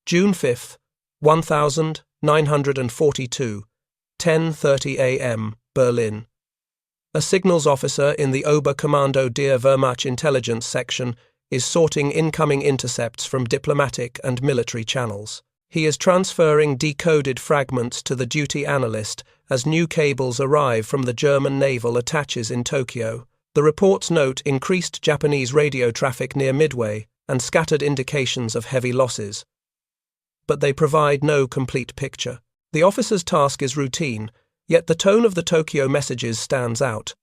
June 5th, 1942, 10:30 a.m., Berlin. A signals officer in the Oberkommando der Wehrmacht intelligence section is sorting incoming intercepts from diplomatic and military channels. He is transferring decoded fragments to the duty analyst as new cables arrive from the German naval attaches in Tokyo. The reports note increased Japanese radio traffic near Midway and scattered indications of heavy losses. But they provide no complete picture. The officer's task is routine, yet the tone of the Tokyo messages stands out.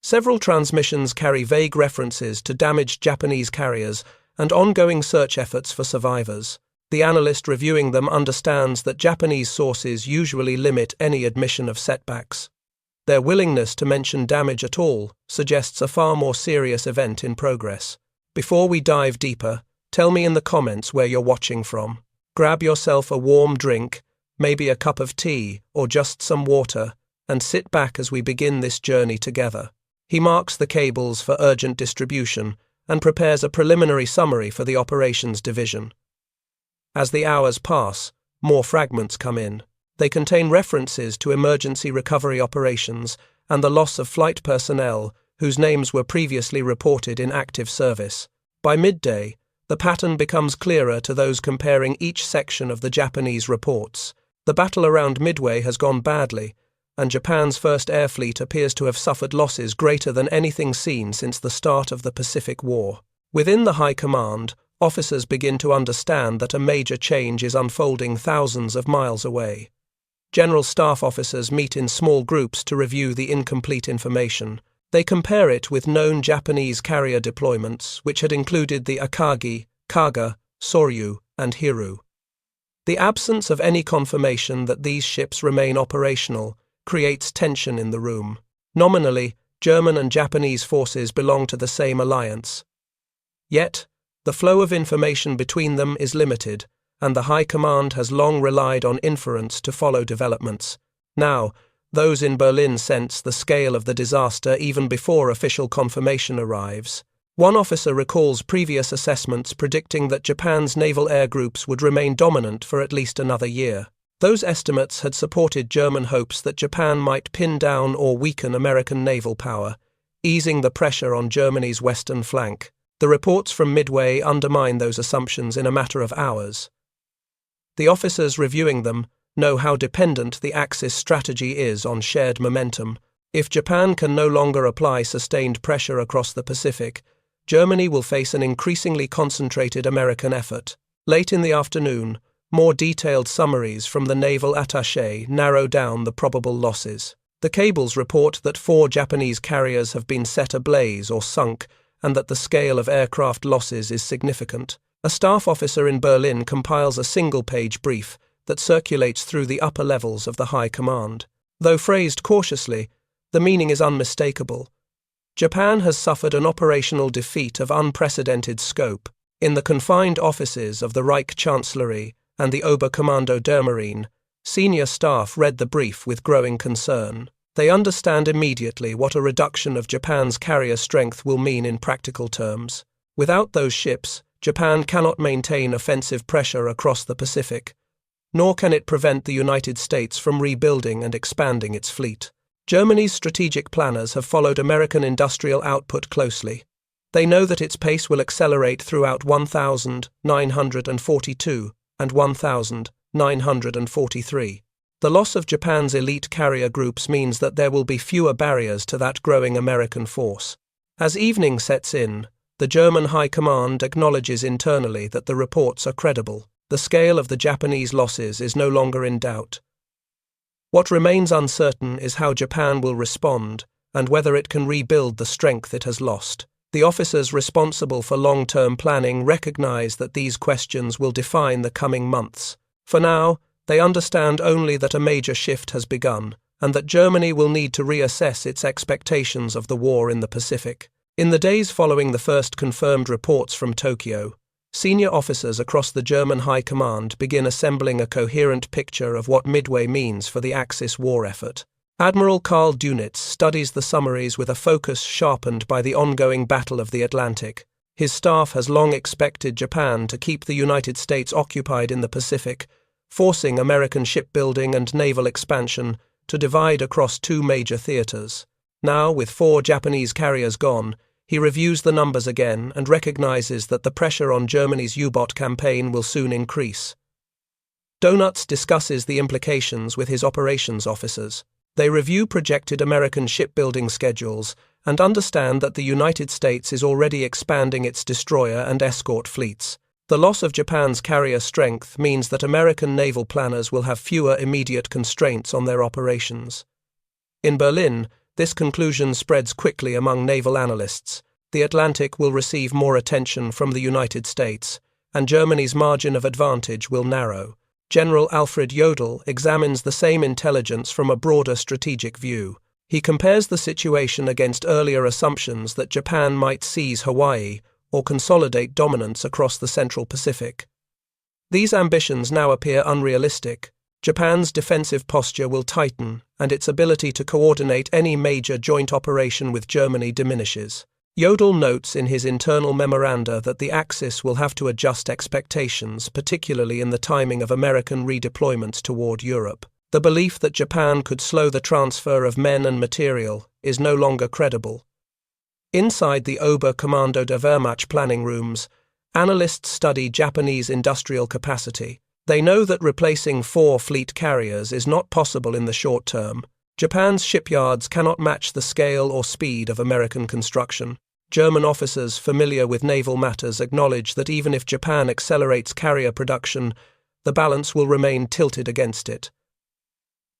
Several transmissions carry vague references to damaged Japanese carriers and ongoing search efforts for survivors. The analyst reviewing them understands that Japanese sources usually limit any admission of setbacks. Their willingness to mention damage at all suggests a far more serious event in progress. Before we dive deeper, tell me in the comments where you're watching from. Grab yourself a warm drink, maybe a cup of tea or just some water, and sit back as we begin this journey together. He marks the cables for urgent distribution and prepares a preliminary summary for the operations division. As the hours pass, more fragments come in. They contain references to emergency recovery operations and the loss of flight personnel whose names were previously reported in active service. By midday, the pattern becomes clearer to those comparing each section of the Japanese reports. The battle around Midway has gone badly, and Japan's First Air Fleet appears to have suffered losses greater than anything seen since the start of the Pacific War. Within the High Command, officers begin to understand that a major change is unfolding thousands of miles away. General staff officers meet in small groups to review the incomplete information. They compare it with known Japanese carrier deployments, which had included the Akagi, Kaga, Soryu, and Hiru. The absence of any confirmation that these ships remain operational creates tension in the room. Nominally, German and Japanese forces belong to the same alliance. Yet, the flow of information between them is limited, and the High Command has long relied on inference to follow developments. Now, those in Berlin sense the scale of the disaster even before official confirmation arrives. One officer recalls previous assessments predicting that Japan's naval air groups would remain dominant for at least another year. Those estimates had supported German hopes that Japan might pin down or weaken American naval power, easing the pressure on Germany's western flank. The reports from Midway undermine those assumptions in a matter of hours. The officers reviewing them know how dependent the Axis strategy is on shared momentum. If Japan can no longer apply sustained pressure across the Pacific, Germany will face an increasingly concentrated American effort. Late in the afternoon, more detailed summaries from the naval attaché narrow down the probable losses. The cables report that 4 Japanese carriers have been set ablaze or sunk, and that the scale of aircraft losses is significant. A staff officer in Berlin compiles a single-page brief that circulates through the upper levels of the High Command. Though phrased cautiously, the meaning is unmistakable. Japan has suffered an operational defeat of unprecedented scope. In the confined offices of the Reich Chancellery and the Oberkommando der Marine, senior staff read the brief with growing concern. They understand immediately what a reduction of Japan's carrier strength will mean in practical terms. Without those ships, Japan cannot maintain offensive pressure across the Pacific, nor can it prevent the United States from rebuilding and expanding its fleet. Germany's strategic planners have followed American industrial output closely. They know that its pace will accelerate throughout 1942 and 1943. The loss of Japan's elite carrier groups means that there will be fewer barriers to that growing American force. As evening sets in, the German High Command acknowledges internally that the reports are credible. The scale of the Japanese losses is no longer in doubt. What remains uncertain is how Japan will respond and whether it can rebuild the strength it has lost. The officers responsible for long-term planning recognize that these questions will define the coming months. For now, they understand only that a major shift has begun, and that Germany will need to reassess its expectations of the war in the Pacific. In the days following the first confirmed reports from Tokyo, senior officers across the German High Command begin assembling a coherent picture of what Midway means for the Axis war effort. Admiral Karl Dönitz studies the summaries with a focus sharpened by the ongoing Battle of the Atlantic. His staff has long expected Japan to keep the United States occupied in the Pacific, forcing American shipbuilding and naval expansion to divide across two major theaters. Now, with 4 Japanese carriers gone, he reviews the numbers again and recognizes that the pressure on Germany's U-boat campaign will soon increase. Donuts discusses the implications with his operations officers. They review projected American shipbuilding schedules and understand that the United States is already expanding its destroyer and escort fleets. The loss of Japan's carrier strength means that American naval planners will have fewer immediate constraints on their operations. In Berlin, this conclusion spreads quickly among naval analysts. The Atlantic will receive more attention from the United States, and Germany's margin of advantage will narrow. General Alfred Jodl examines the same intelligence from a broader strategic view. He compares the situation against earlier assumptions that Japan might seize Hawaii or consolidate dominance across the Central Pacific. These ambitions now appear unrealistic. Japan's defensive posture will tighten, and its ability to coordinate any major joint operation with Germany diminishes. Jodl notes in his internal memoranda that the Axis will have to adjust expectations, particularly in the timing of American redeployments toward Europe. The belief that Japan could slow the transfer of men and material is no longer credible. Inside the Oberkommando der Wehrmacht planning rooms, analysts study Japanese industrial capacity. They know that replacing 4 fleet carriers is not possible in the short term. Japan's shipyards cannot match the scale or speed of American construction. German officers familiar with naval matters acknowledge that even if Japan accelerates carrier production, the balance will remain tilted against it.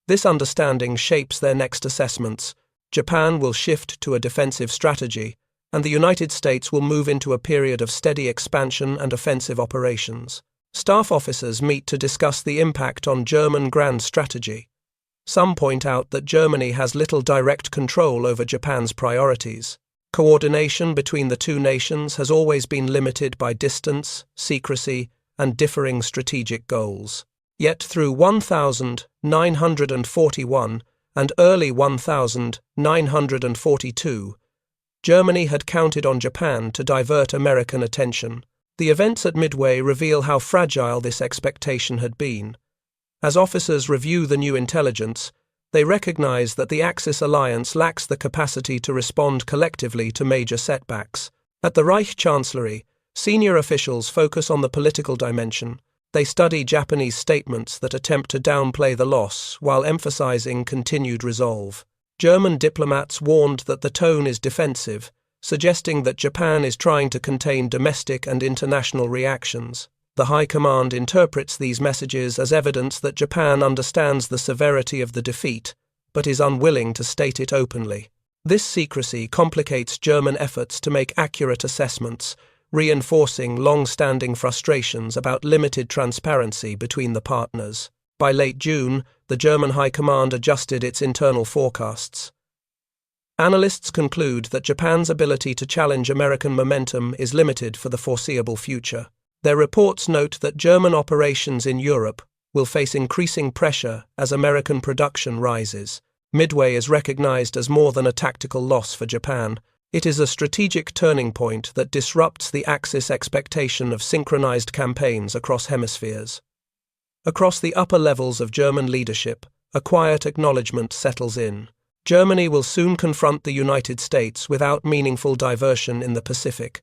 This understanding shapes their next assessments. Japan will shift to a defensive strategy, and the United States will move into a period of steady expansion and offensive operations. Staff officers meet to discuss the impact on German grand strategy. Some point out that Germany has little direct control over Japan's priorities. Coordination between the two nations has always been limited by distance, secrecy, and differing strategic goals. Yet through 1941 and early 1942, Germany had counted on Japan to divert American attention. The events at Midway reveal how fragile this expectation had been. As officers review the new intelligence, they recognize that the Axis alliance lacks the capacity to respond collectively to major setbacks. At the Reich Chancellery, senior officials focus on the political dimension. They study Japanese statements that attempt to downplay the loss while emphasizing continued resolve. German diplomats warned that the tone is defensive, suggesting that Japan is trying to contain domestic and international reactions. The High Command interprets these messages as evidence that Japan understands the severity of the defeat, but is unwilling to state it openly. This secrecy complicates German efforts to make accurate assessments, reinforcing long-standing frustrations about limited transparency between the partners. By late June, the German High Command adjusted its internal forecasts. Analysts conclude that Japan's ability to challenge American momentum is limited for the foreseeable future. Their reports note that German operations in Europe will face increasing pressure as American production rises. Midway is recognized as more than a tactical loss for Japan. It is a strategic turning point that disrupts the Axis expectation of synchronized campaigns across hemispheres. Across the upper levels of German leadership, a quiet acknowledgement settles in. Germany will soon confront the United States without meaningful diversion in the Pacific.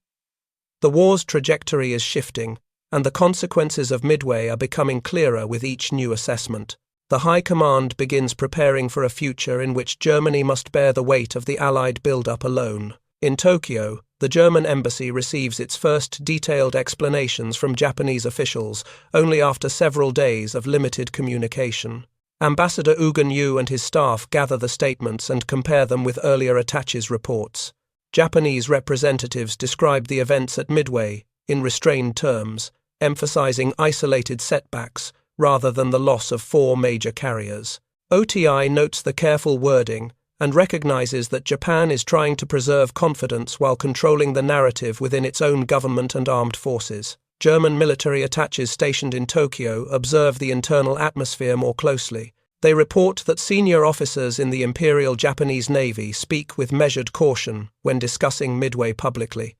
The war's trajectory is shifting, and the consequences of Midway are becoming clearer with each new assessment. The High Command begins preparing for a future in which Germany must bear the weight of the Allied build-up alone. In Tokyo, the German embassy receives its first detailed explanations from Japanese officials only after several days of limited communication. Ambassador Ugen Yu and his staff gather the statements and compare them with earlier attaches reports. Japanese representatives describe the events at Midway in restrained terms, emphasizing isolated setbacks rather than the loss of 4 major carriers. OTI notes the careful wording and recognizes that Japan is trying to preserve confidence while controlling the narrative within its own government and armed forces. German military attaches stationed in Tokyo observe the internal atmosphere more closely. They report that senior officers in the Imperial Japanese Navy speak with measured caution when discussing Midway publicly.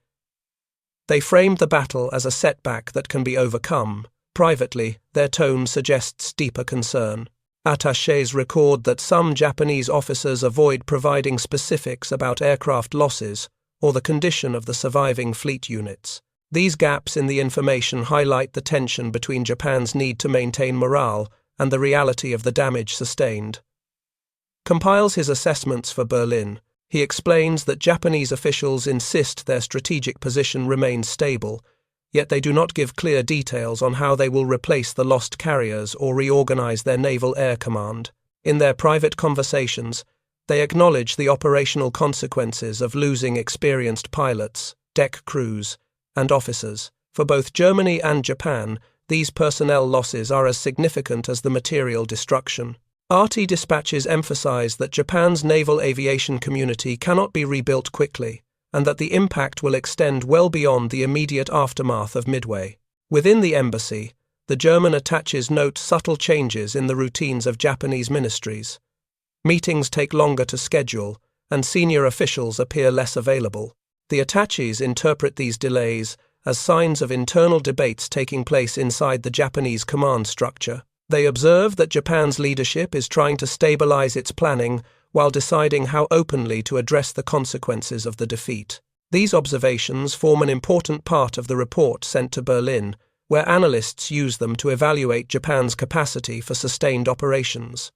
They framed the battle as a setback that can be overcome. Privately, their tone suggests deeper concern. Attachés record that some Japanese officers avoid providing specifics about aircraft losses or the condition of the surviving fleet units. These gaps in the information highlight the tension between Japan's need to maintain morale and the reality of the damage sustained. Compiles his assessments for Berlin. He explains that Japanese officials insist their strategic position remains stable, yet they do not give clear details on how they will replace the lost carriers or reorganize their naval air command. In their private conversations, they acknowledge the operational consequences of losing experienced pilots, deck crews, and officers. For both Germany and Japan, these personnel losses are as significant as the material destruction. RT dispatches emphasize that Japan's naval aviation community cannot be rebuilt quickly, and that the impact will extend well beyond the immediate aftermath of Midway. Within the embassy, the German attaches note subtle changes in the routines of Japanese ministries. Meetings take longer to schedule, and senior officials appear less available. The attaches interpret these delays as signs of internal debates taking place inside the Japanese command structure. They observe that Japan's leadership is trying to stabilize its planning while deciding how openly to address the consequences of the defeat. These observations form an important part of the report sent to Berlin, where analysts use them to evaluate Japan's capacity for sustained operations.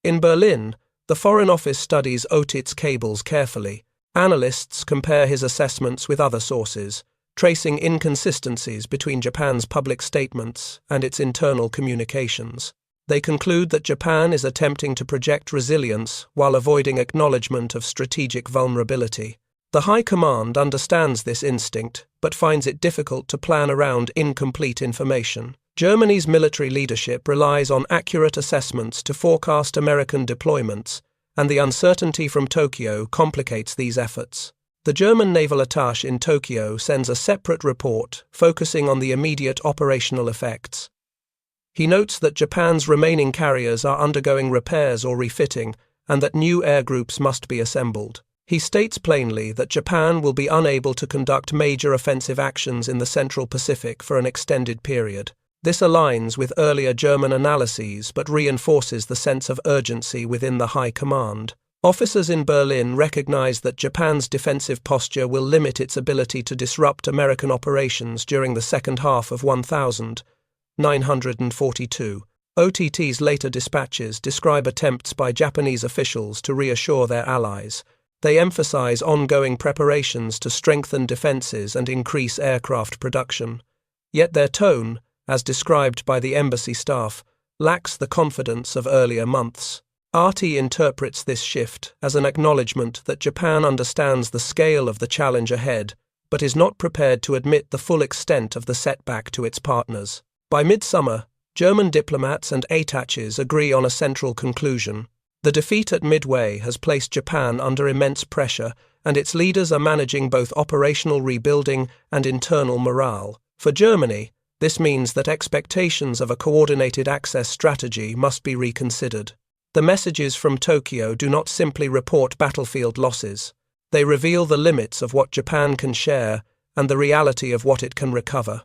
In Berlin, the Foreign Office studies Otit's cables carefully. Analysts compare his assessments with other sources, tracing inconsistencies between Japan's public statements and its internal communications. They conclude that Japan is attempting to project resilience while avoiding acknowledgement of strategic vulnerability. The High Command understands this instinct, but finds it difficult to plan around incomplete information. Germany's military leadership relies on accurate assessments to forecast American deployments, and the uncertainty from Tokyo complicates these efforts. The German naval attaché in Tokyo sends a separate report focusing on the immediate operational effects. He notes that Japan's remaining carriers are undergoing repairs or refitting, and that new air groups must be assembled. He states plainly that Japan will be unable to conduct major offensive actions in the Central Pacific for an extended period. This aligns with earlier German analyses but reinforces the sense of urgency within the High Command. Officers in Berlin recognize that Japan's defensive posture will limit its ability to disrupt American operations during the second half of 1942. OTT's later dispatches describe attempts by Japanese officials to reassure their allies. They emphasize ongoing preparations to strengthen defenses and increase aircraft production. Yet their tone, as described by the embassy staff, lacks the confidence of earlier months. RT interprets this shift as an acknowledgement that Japan understands the scale of the challenge ahead, but is not prepared to admit the full extent of the setback to its partners. By midsummer, German diplomats and attaches agree on a central conclusion. The defeat at Midway has placed Japan under immense pressure, and its leaders are managing both operational rebuilding and internal morale. For Germany, this means that expectations of a coordinated access strategy must be reconsidered. The messages from Tokyo do not simply report battlefield losses. They reveal the limits of what Japan can share and the reality of what it can recover.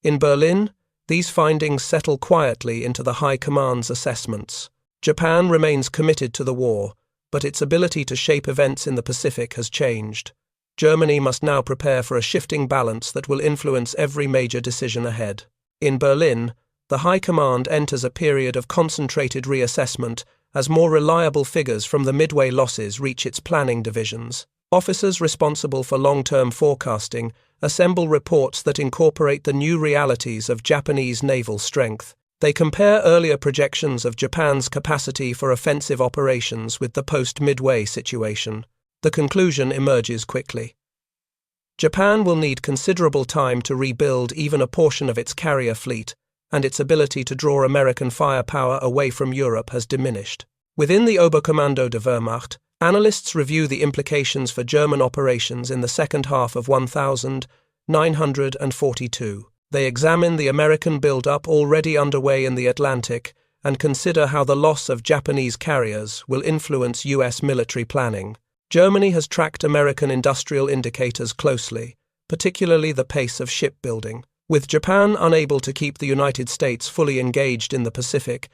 In Berlin, these findings settle quietly into the High Command's assessments. Japan remains committed to the war, but its ability to shape events in the Pacific has changed. Germany must now prepare for a shifting balance that will influence every major decision ahead. In Berlin, the High Command enters a period of concentrated reassessment as more reliable figures from the Midway losses reach its planning divisions. Officers responsible for long-term forecasting assemble reports that incorporate the new realities of Japanese naval strength. They compare earlier projections of Japan's capacity for offensive operations with the post-Midway situation. The conclusion emerges quickly. Japan will need considerable time to rebuild even a portion of its carrier fleet, and its ability to draw American firepower away from Europe has diminished. Within the Oberkommando der Wehrmacht, analysts review the implications for German operations in the second half of 1942. They examine the American build-up already underway in the Atlantic and consider how the loss of Japanese carriers will influence U.S. military planning. Germany has tracked American industrial indicators closely, particularly the pace of shipbuilding. With Japan unable to keep the United States fully engaged in the Pacific,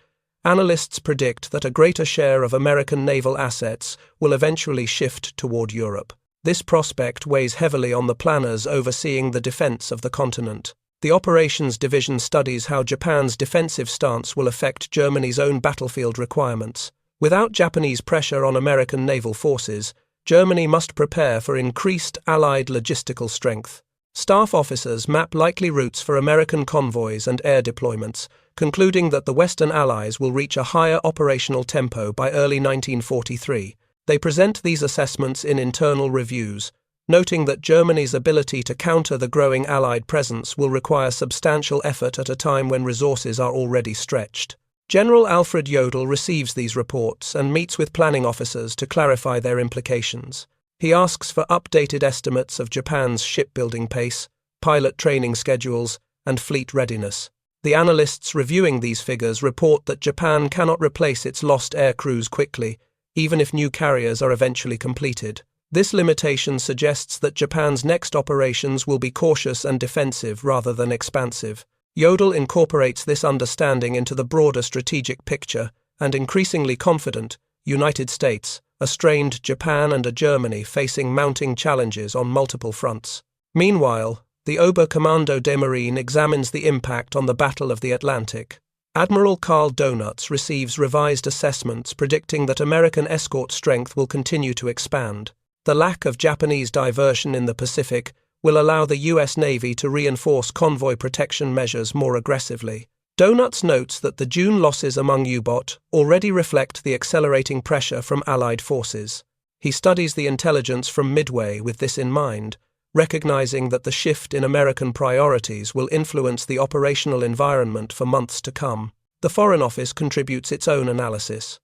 analysts predict that a greater share of American naval assets will eventually shift toward Europe. This prospect weighs heavily on the planners overseeing the defense of the continent. The Operations Division studies how Japan's defensive stance will affect Germany's own battlefield requirements. Without Japanese pressure on American naval forces, Germany must prepare for increased Allied logistical strength. Staff officers map likely routes for American convoys and air deployments, concluding that the Western Allies will reach a higher operational tempo by early 1943. They present these assessments in internal reviews, noting that Germany's ability to counter the growing Allied presence will require substantial effort at a time when resources are already stretched. General Alfred Jodl receives these reports and meets with planning officers to clarify their implications. He asks for updated estimates of Japan's shipbuilding pace, pilot training schedules, and fleet readiness. The analysts reviewing these figures report that Japan cannot replace its lost air crews quickly, even if new carriers are eventually completed. This limitation suggests that Japan's next operations will be cautious and defensive rather than expansive. Jodl incorporates this understanding into the broader strategic picture, and increasingly confident, United States, a strained Japan and a Germany facing mounting challenges on multiple fronts. Meanwhile, the Oberkommando des Marines examines the impact on the Battle of the Atlantic. Admiral Karl Donutz receives revised assessments predicting that American escort strength will continue to expand. The lack of Japanese diversion in the Pacific will allow the U.S. Navy to reinforce convoy protection measures more aggressively. Donutz notes that the June losses among U-boat already reflect the accelerating pressure from Allied forces. He studies the intelligence from Midway with this in mind, recognizing that the shift in American priorities will influence the operational environment for months to come. The Foreign Office contributes its own analysis.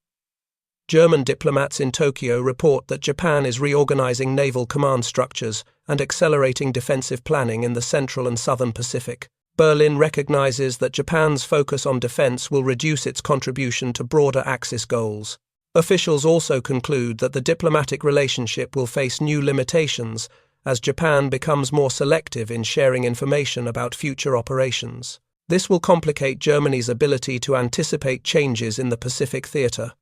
German diplomats in Tokyo report that Japan is reorganizing naval command structures and accelerating defensive planning in the Central and Southern Pacific. Berlin recognizes that Japan's focus on defense will reduce its contribution to broader Axis goals. Officials also conclude that the diplomatic relationship will face new limitations as Japan becomes more selective in sharing information about future operations. This will complicate Germany's ability to anticipate changes in the Pacific theater.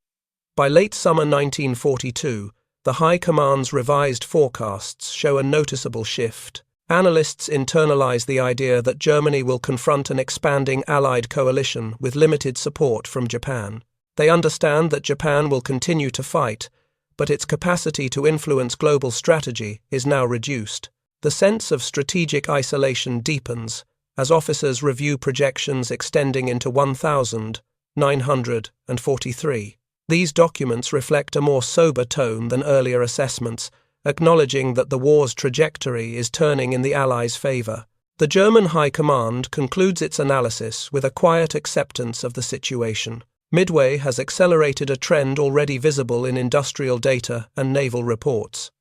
By late summer 1942, the High Command's revised forecasts show a noticeable shift. Analysts internalize the idea that Germany will confront an expanding Allied coalition with limited support from Japan. They understand that Japan will continue to fight, but its capacity to influence global strategy is now reduced. The sense of strategic isolation deepens as officers review projections extending into 1943. These documents reflect a more sober tone than earlier assessments, acknowledging that the war's trajectory is turning in the Allies' favor. The German High Command concludes its analysis with a quiet acceptance of the situation. Midway has accelerated a trend already visible in industrial data and naval reports.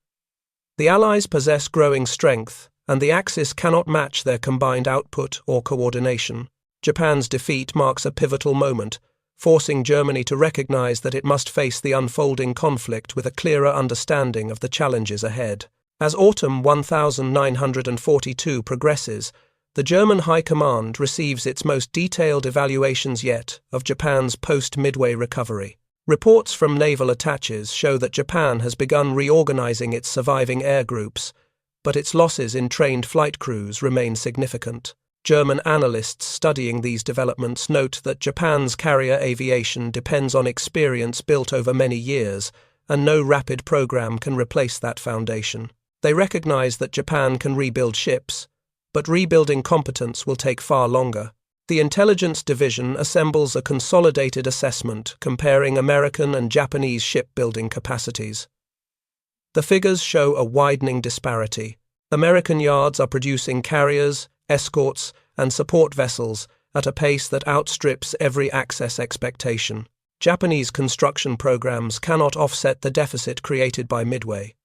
The Allies possess growing strength, and the Axis cannot match their combined output or coordination. Japan's defeat marks a pivotal moment, forcing Germany to recognize that it must face the unfolding conflict with a clearer understanding of the challenges ahead. As autumn 1942 progresses, the German High Command receives its most detailed evaluations yet of Japan's post-Midway recovery. Reports from naval attaches show that Japan has begun reorganizing its surviving air groups, but its losses in trained flight crews remain significant. German analysts studying these developments note that Japan's carrier aviation depends on experience built over many years, and no rapid program can replace that foundation. They recognize that Japan can rebuild ships, but rebuilding competence will take far longer. The Intelligence Division assembles a consolidated assessment comparing American and Japanese shipbuilding capacities. The figures show a widening disparity. American yards are producing carriers, escorts, and support vessels at a pace that outstrips every Axis expectation. Japanese construction programs cannot offset the deficit created by Midway.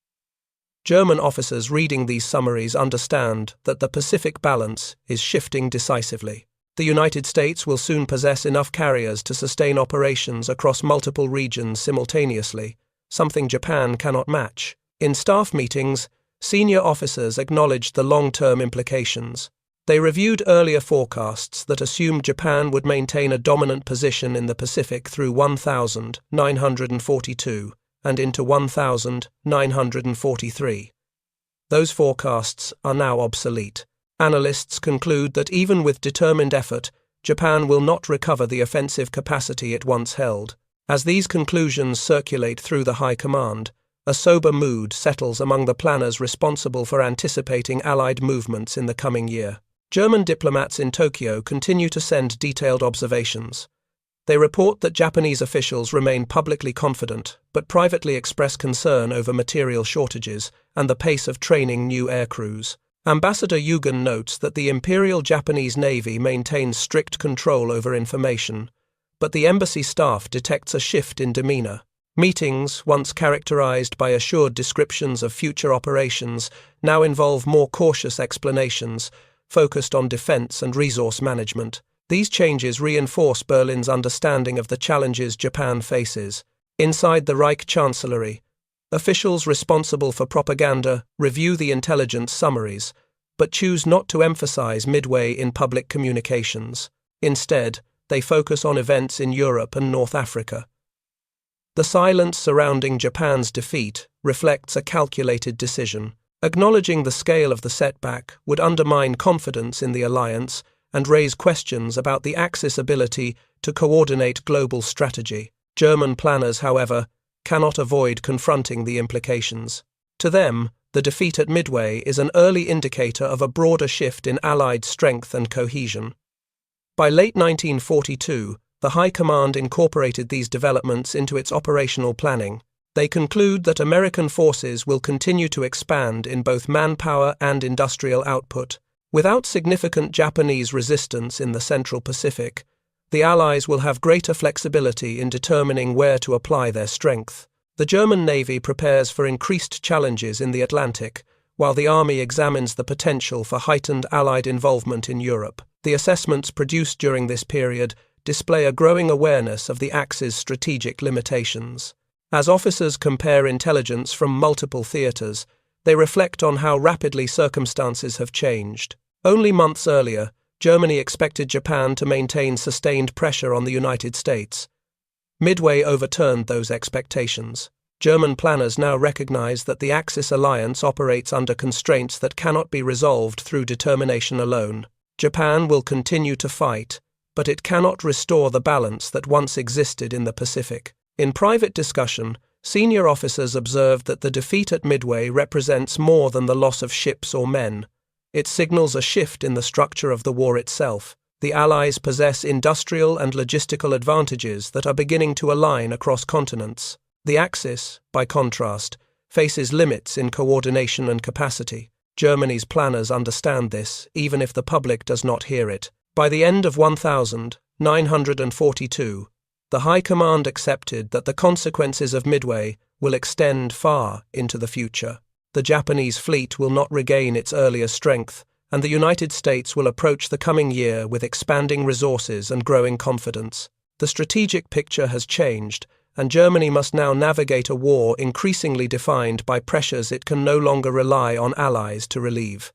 German officers reading these summaries understand that the Pacific balance is shifting decisively. The United States will soon possess enough carriers to sustain operations across multiple regions simultaneously, something Japan cannot match. In staff meetings, Senior officers acknowledged the long-term implications. They reviewed earlier forecasts that assumed Japan would maintain a dominant position in the Pacific through 1942 and into 1943. Those forecasts are now obsolete. Analysts conclude that even with determined effort, Japan will not recover the offensive capacity it once held. As these conclusions circulate through the High Command, a sober mood settles among the planners responsible for anticipating Allied movements in the coming year. German diplomats in Tokyo continue to send detailed observations. They report that Japanese officials remain publicly confident, but privately express concern over material shortages and the pace of training new aircrews. Ambassador Yugen notes that the Imperial Japanese Navy maintains strict control over information, but the embassy staff detects a shift in demeanor. Meetings, once characterized by assured descriptions of future operations, now involve more cautious explanations, focused on defense and resource management. These changes reinforce Berlin's understanding of the challenges Japan faces. Inside the Reich Chancellery, officials responsible for propaganda review the intelligence summaries, but choose not to emphasize Midway in public communications. Instead, they focus on events in Europe and North Africa. The silence surrounding Japan's defeat reflects a calculated decision. Acknowledging the scale of the setback would undermine confidence in the alliance and raise questions about the Axis' ability to coordinate global strategy. German planners, however, cannot avoid confronting the implications. To them, the defeat at Midway is an early indicator of a broader shift in Allied strength and cohesion. By late 1942, the High Command incorporated these developments into its operational planning. They conclude that American forces will continue to expand in both manpower and industrial output. Without significant Japanese resistance in the Central Pacific, the Allies will have greater flexibility in determining where to apply their strength. The German Navy prepares for increased challenges in the Atlantic, while the Army examines the potential for heightened Allied involvement in Europe. The assessments produced during this period display a growing awareness of the Axis' strategic limitations. As officers compare intelligence from multiple theaters, they reflect on how rapidly circumstances have changed. Only months earlier, Germany expected Japan to maintain sustained pressure on the United States. Midway overturned those expectations. German planners now recognize that the Axis alliance operates under constraints that cannot be resolved through determination alone. Japan will continue to fight, but it cannot restore the balance that once existed in the Pacific. In private discussion, senior officers observed that the defeat at Midway represents more than the loss of ships or men. It signals a shift in the structure of the war itself. The Allies possess industrial and logistical advantages that are beginning to align across continents. The Axis, by contrast, faces limits in coordination and capacity. Germany's planners understand this, even if the public does not hear it. By the end of 1942, the High Command accepted that the consequences of Midway will extend far into the future. The Japanese fleet will not regain its earlier strength, and the United States will approach the coming year with expanding resources and growing confidence. The strategic picture has changed, and Germany must now navigate a war increasingly defined by pressures it can no longer rely on allies to relieve.